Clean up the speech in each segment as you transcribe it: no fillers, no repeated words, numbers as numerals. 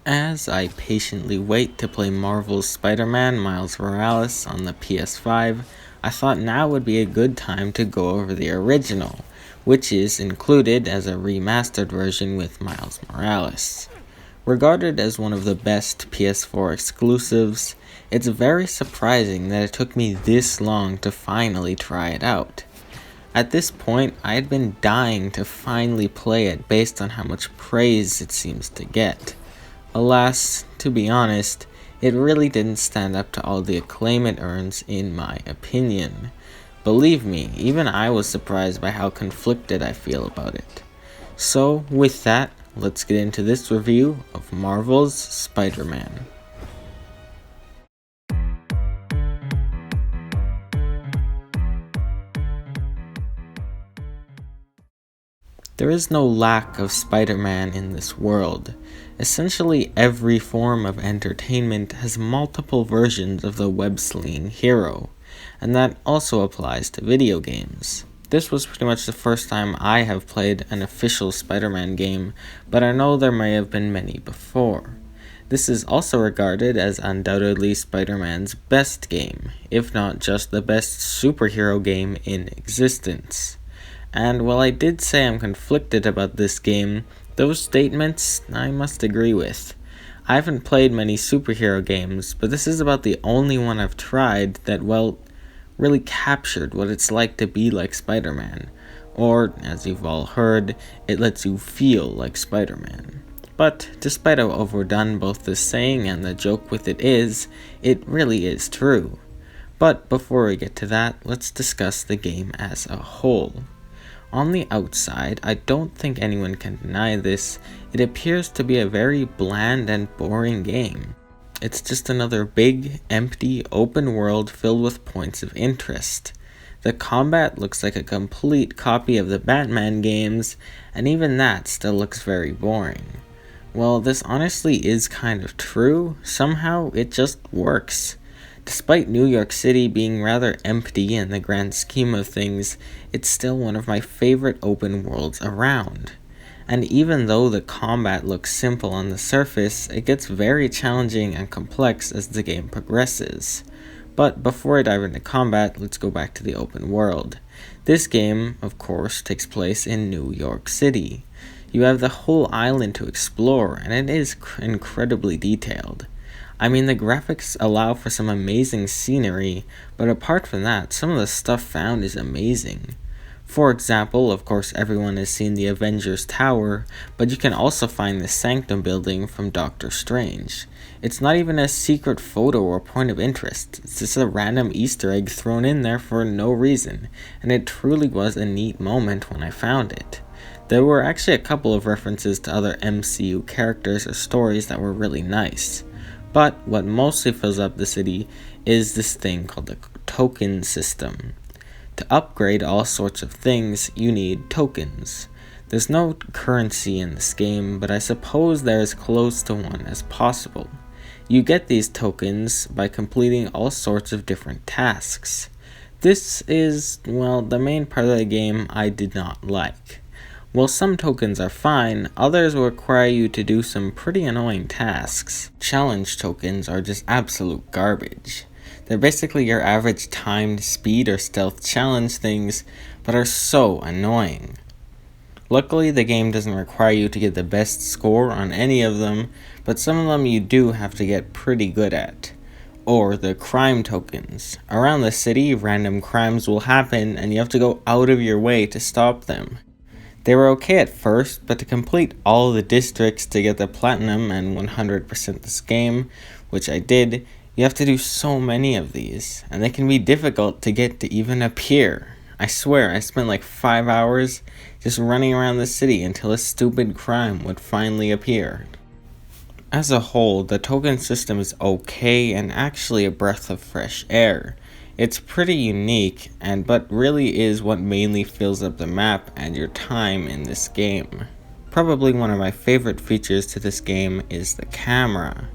As I patiently wait to play Marvel's Spider-Man Miles Morales on the PS5, I thought now would be a good time to go over the original, which is included as a remastered version with Miles Morales. Regarded as one of the best PS4 exclusives, it's very surprising that it took me this long to finally try it out. At this point, I had been dying to finally play it based on how much praise it seems to get. Alas, to be honest, it really didn't stand up to all the acclaim it earns in my opinion. Believe me, even I was surprised by how conflicted I feel about it. So, with that, let's get into this review of Marvel's Spider-Man. There is no lack of Spider-Man in this world. Essentially every form of entertainment has multiple versions of the web-slinging hero, and that also applies to video games. This was pretty much the first time I have played an official Spider-Man game, but I know there may have been many before. This is also regarded as undoubtedly Spider-Man's best game, if not just the best superhero game in existence. And while I did say I'm conflicted about this game, those statements I must agree with. I haven't played many superhero games, but this is about the only one I've tried that, well, really captured what it's like to be like Spider-Man. Or, as you've all heard, it lets you feel like Spider-Man. But, despite how overdone both the saying and the joke with it really is true. But before we get to that, let's discuss the game as a whole. On the outside, I don't think anyone can deny this, it appears to be a very bland and boring game. It's just another big, empty, open world filled with points of interest. The combat looks like a complete copy of the Batman games, and even that still looks very boring. Well, this honestly is kind of true, somehow it just works. Despite New York City being rather empty in the grand scheme of things, it's still one of my favorite open worlds around. And even though the combat looks simple on the surface, it gets very challenging and complex as the game progresses. But before I dive into combat, let's go back to the open world. This game, of course, takes place in New York City. You have the whole island to explore, and it is incredibly detailed. I mean, the graphics allow for some amazing scenery, but apart from that, some of the stuff found is amazing. For example, of course everyone has seen the Avengers Tower, but you can also find the Sanctum building from Doctor Strange. It's not even a secret photo or point of interest, it's just a random Easter egg thrown in there for no reason, and it truly was a neat moment when I found it. There were actually a couple of references to other MCU characters or stories that were really nice. But what mostly fills up the city is this thing called the token system. To upgrade all sorts of things, you need tokens. There's no currency in this game, but I suppose they're as close to one as possible. You get these tokens by completing all sorts of different tasks. This is, well, the main part of the game I did not like. While some tokens are fine, others will require you to do some pretty annoying tasks. Challenge tokens are just absolute garbage. They're basically your average timed speed or stealth challenge things, but are so annoying. Luckily, the game doesn't require you to get the best score on any of them, but some of them you do have to get pretty good at. Or the crime tokens. Around the city, random crimes will happen and you have to go out of your way to stop them. They were okay at first, but to complete all the districts to get the platinum and 100% this game, which I did, you have to do so many of these, and they can be difficult to get to even appear. I swear, I spent like 5 hours just running around the city until a stupid crime would finally appear. As a whole, the token system is okay and actually a breath of fresh air. It's pretty unique, but really is what mainly fills up the map and your time in this game. Probably one of my favorite features to this game is the camera.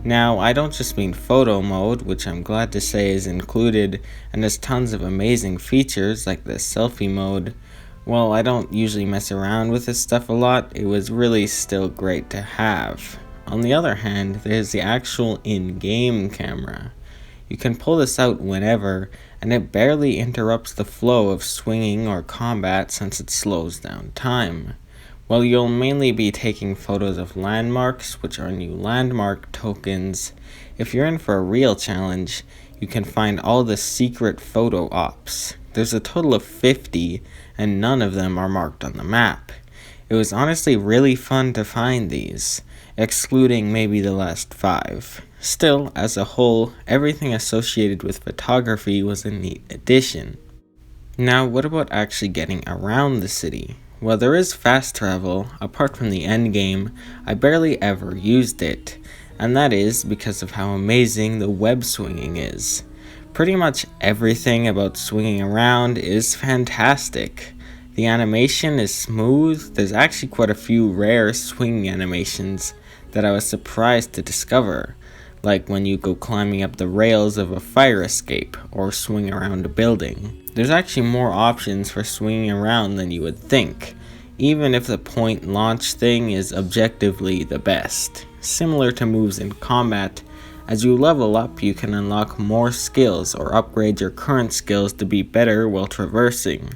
Now, I don't just mean photo mode, which I'm glad to say is included and has tons of amazing features like the selfie mode. While I don't usually mess around with this stuff a lot, it was really still great to have. On the other hand, there's the actual in-game camera. You can pull this out whenever, and it barely interrupts the flow of swinging or combat since it slows down time. While you'll mainly be taking photos of landmarks, which earn you landmark tokens, if you're in for a real challenge, you can find all the secret photo ops. There's a total of 50, and none of them are marked on the map. It was honestly really fun to find these, excluding maybe the last 5. Still, as a whole, everything associated with photography was a neat addition. Now, what about actually getting around the city? Well, there is fast travel. Apart from the endgame, I barely ever used it, and that is because of how amazing the web swinging is. Pretty much everything about swinging around is fantastic. The animation is smooth. There's actually quite a few rare swinging animations that I was surprised to discover, like when you go climbing up the rails of a fire escape or swing around a building. There's actually more options for swinging around than you would think, even if the point launch thing is objectively the best. Similar to moves in combat, as you level up you can unlock more skills or upgrade your current skills to be better while traversing.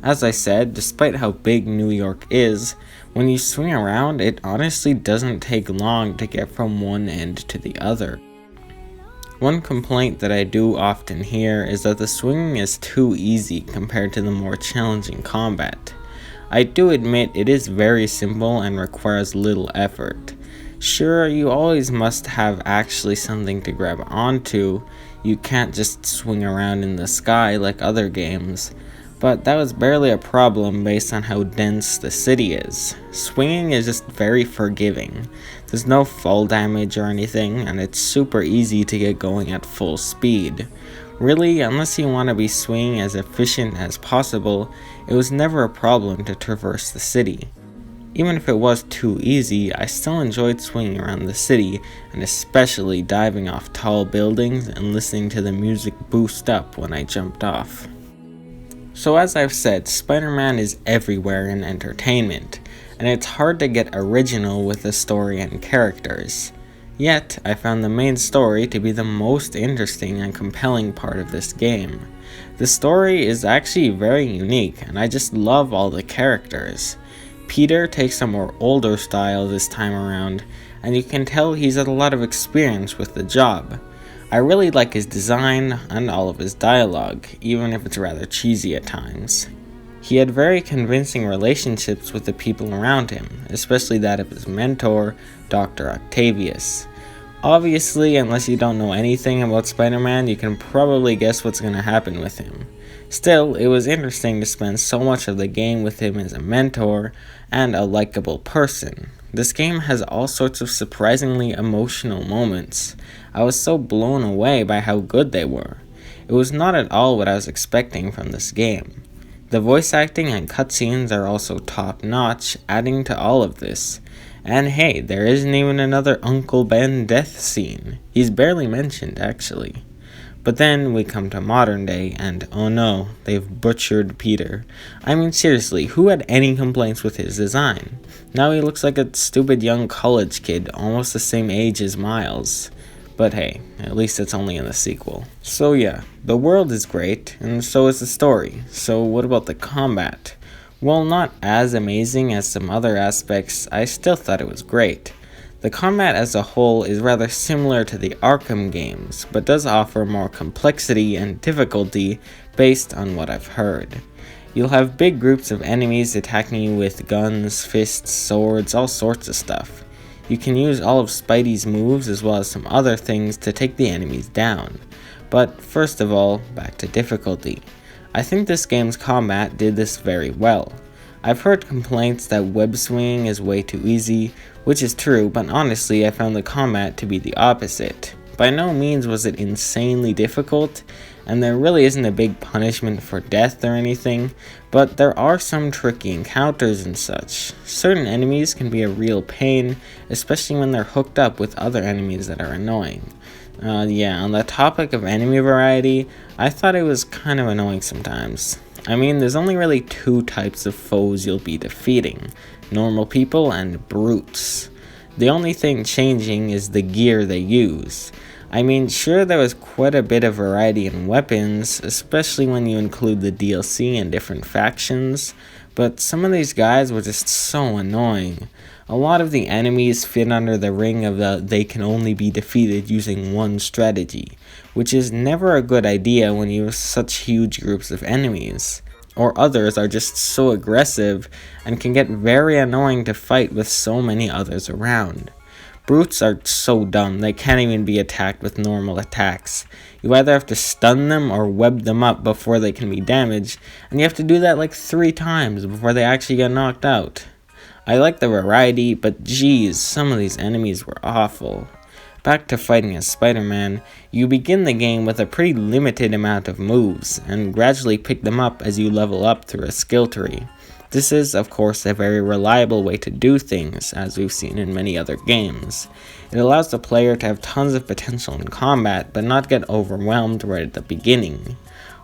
As I said, despite how big New York is, when you swing around, it honestly doesn't take long to get from one end to the other. One complaint that I do often hear is that the swinging is too easy compared to the more challenging combat. I do admit it is very simple and requires little effort. Sure, you always must have actually something to grab onto. You can't just swing around in the sky like other games. But that was barely a problem based on how dense the city is. Swinging is just very forgiving. There's no fall damage or anything, and it's super easy to get going at full speed. Really, unless you want to be swinging as efficient as possible, it was never a problem to traverse the city. Even if it was too easy, I still enjoyed swinging around the city, and especially diving off tall buildings and listening to the music boost up when I jumped off. So as I've said, Spider-Man is everywhere in entertainment, and it's hard to get original with the story and characters. Yet, I found the main story to be the most interesting and compelling part of this game. The story is actually very unique, and I just love all the characters. Peter takes a more older style this time around, and you can tell he's had a lot of experience with the job. I really like his design and all of his dialogue, even if it's rather cheesy at times. He had very convincing relationships with the people around him, especially that of his mentor, Dr. Octavius. Obviously, unless you don't know anything about Spider-Man, you can probably guess what's going to happen with him. Still, it was interesting to spend so much of the game with him as a mentor and a likable person. This game has all sorts of surprisingly emotional moments. I was so blown away by how good they were. It was not at all what I was expecting from this game. The voice acting and cutscenes are also top notch, adding to all of this. And hey, there isn't even another Uncle Ben death scene. He's barely mentioned, actually. But then we come to modern day, and oh no, they've butchered Peter. I mean seriously, who had any complaints with his design? Now he looks like a stupid young college kid, almost the same age as Miles. But hey, at least it's only in the sequel. So yeah, the world is great, and so is the story. So what about the combat? While not as amazing as some other aspects, I still thought it was great. The combat as a whole is rather similar to the Arkham games, but does offer more complexity and difficulty based on what I've heard. You'll have big groups of enemies attacking you with guns, fists, swords, all sorts of stuff. You can use all of Spidey's moves as well as some other things to take the enemies down. But first of all, back to difficulty. I think this game's combat did this very well. I've heard complaints that web swinging is way too easy, which is true, but honestly I found the combat to be the opposite. By no means was it insanely difficult, and there really isn't a big punishment for death or anything, but there are some tricky encounters and such. Certain enemies can be a real pain, especially when they're hooked up with other enemies that are annoying. On the topic of enemy variety, I thought it was kind of annoying sometimes. I mean, there's only really 2 types of foes you'll be defeating: normal people and brutes. The only thing changing is the gear they use. I mean, sure, there was quite a bit of variety in weapons, especially when you include the DLC and different factions, but some of these guys were just so annoying. A lot of the enemies fit under the ring of the they can only be defeated using one strategy, which is never a good idea when you have such huge groups of enemies. Or others are just so aggressive and can get very annoying to fight with so many others around. Brutes are so dumb, they can't even be attacked with normal attacks. You either have to stun them or web them up before they can be damaged, and you have to do that like 3 times before they actually get knocked out. I like the variety, but geez, some of these enemies were awful. Back to fighting as Spider-Man, you begin the game with a pretty limited amount of moves, and gradually pick them up as you level up through a skill tree. This is, of course, a very reliable way to do things, as we've seen in many other games. It allows the player to have tons of potential in combat, but not get overwhelmed right at the beginning.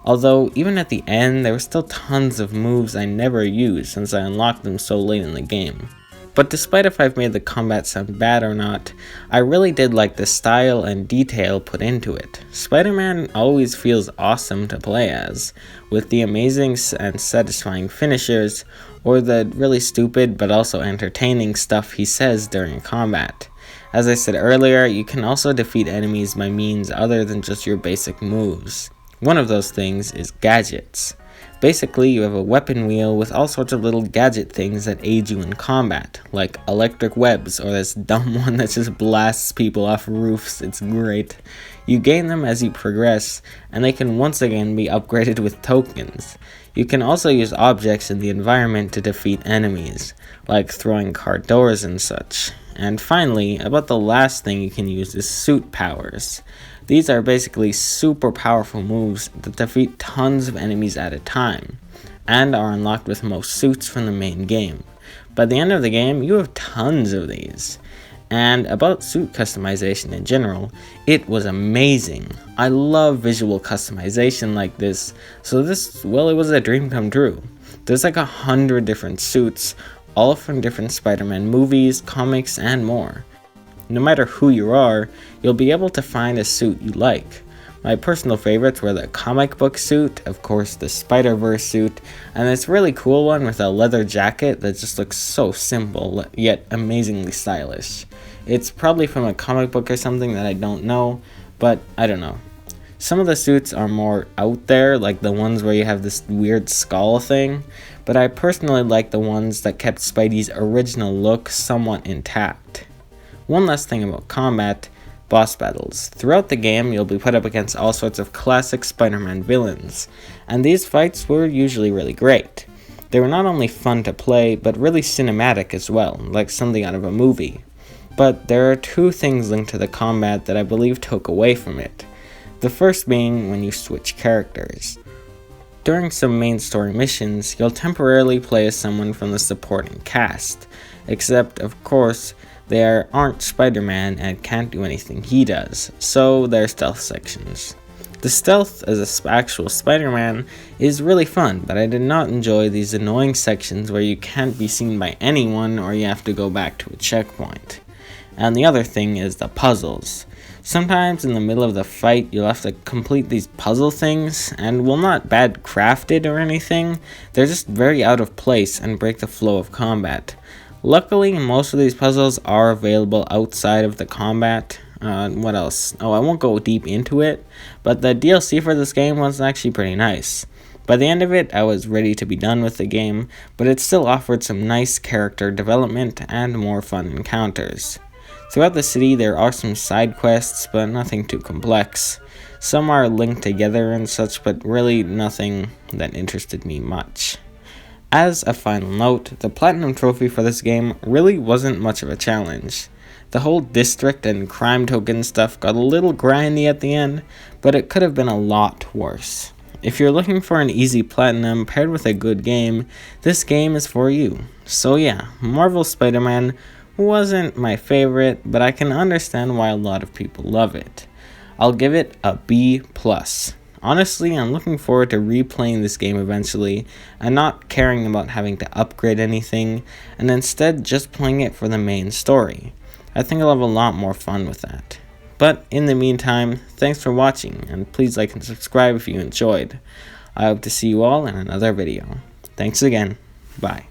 Although, even at the end, there were still tons of moves I never used since I unlocked them so late in the game. But despite if I've made the combat sound bad or not, I really did like the style and detail put into it. Spider-Man always feels awesome to play as, with the amazing and satisfying finishers, or the really stupid but also entertaining stuff he says during combat. As I said earlier, you can also defeat enemies by means other than just your basic moves. One of those things is gadgets. Basically, you have a weapon wheel with all sorts of little gadget things that aid you in combat, like electric webs or this dumb one that just blasts people off roofs. It's great. You gain them as you progress, and they can once again be upgraded with tokens. You can also use objects in the environment to defeat enemies, like throwing car doors and such. And finally, about the last thing you can use is suit powers. These are basically super powerful moves that defeat tons of enemies at a time, and are unlocked with most suits from the main game. By the end of the game, you have tons of these. And about suit customization in general, it was amazing. I love visual customization like this, so it was a dream come true. There's like 100 different suits, all from different Spider-Man movies, comics, and more. No matter who you are, you'll be able to find a suit you like. My personal favorites were the comic book suit, of course the Spider-Verse suit, and this really cool one with a leather jacket that just looks so simple, yet amazingly stylish. It's probably from a comic book or something that I don't know, but I don't know. Some of the suits are more out there, like the ones where you have this weird skull thing, but I personally like the ones that kept Spidey's original look somewhat intact. One last thing about combat, boss battles. Throughout the game, you'll be put up against all sorts of classic Spider-Man villains, and these fights were usually really great. They were not only fun to play, but really cinematic as well, like something out of a movie. But there are 2 things linked to the combat that I believe took away from it. The first being when you switch characters. During some main story missions, you'll temporarily play as someone from the supporting cast, except, of course, they aren't Spider-Man and can't do anything he does, so they're stealth sections. The stealth as an actual Spider-Man is really fun, but I did not enjoy these annoying sections where you can't be seen by anyone or you have to go back to a checkpoint. And the other thing is the puzzles. Sometimes in the middle of the fight you'll have to complete these puzzle things, and while not bad crafted or anything, they're just very out of place and break the flow of combat. Luckily, most of these puzzles are available outside of the combat. What else? I won't go deep into it, but the DLC for this game was actually pretty nice. By the end of it, I was ready to be done with the game, but it still offered some nice character development and more fun encounters. Throughout the city, there are some side quests, but nothing too complex. Some are linked together and such, but really nothing that interested me much. As a final note, the Platinum Trophy for this game really wasn't much of a challenge. The whole district and crime token stuff got a little grindy at the end, but it could have been a lot worse. If you're looking for an easy Platinum paired with a good game, this game is for you. So yeah, Marvel Spider-Man wasn't my favorite, but I can understand why a lot of people love it. I'll give it a B+. Honestly, I'm looking forward to replaying this game eventually, and not caring about having to upgrade anything, and instead just playing it for the main story. I think I'll have a lot more fun with that. But in the meantime, thanks for watching, and please like and subscribe if you enjoyed. I hope to see you all in another video. Thanks again. Bye.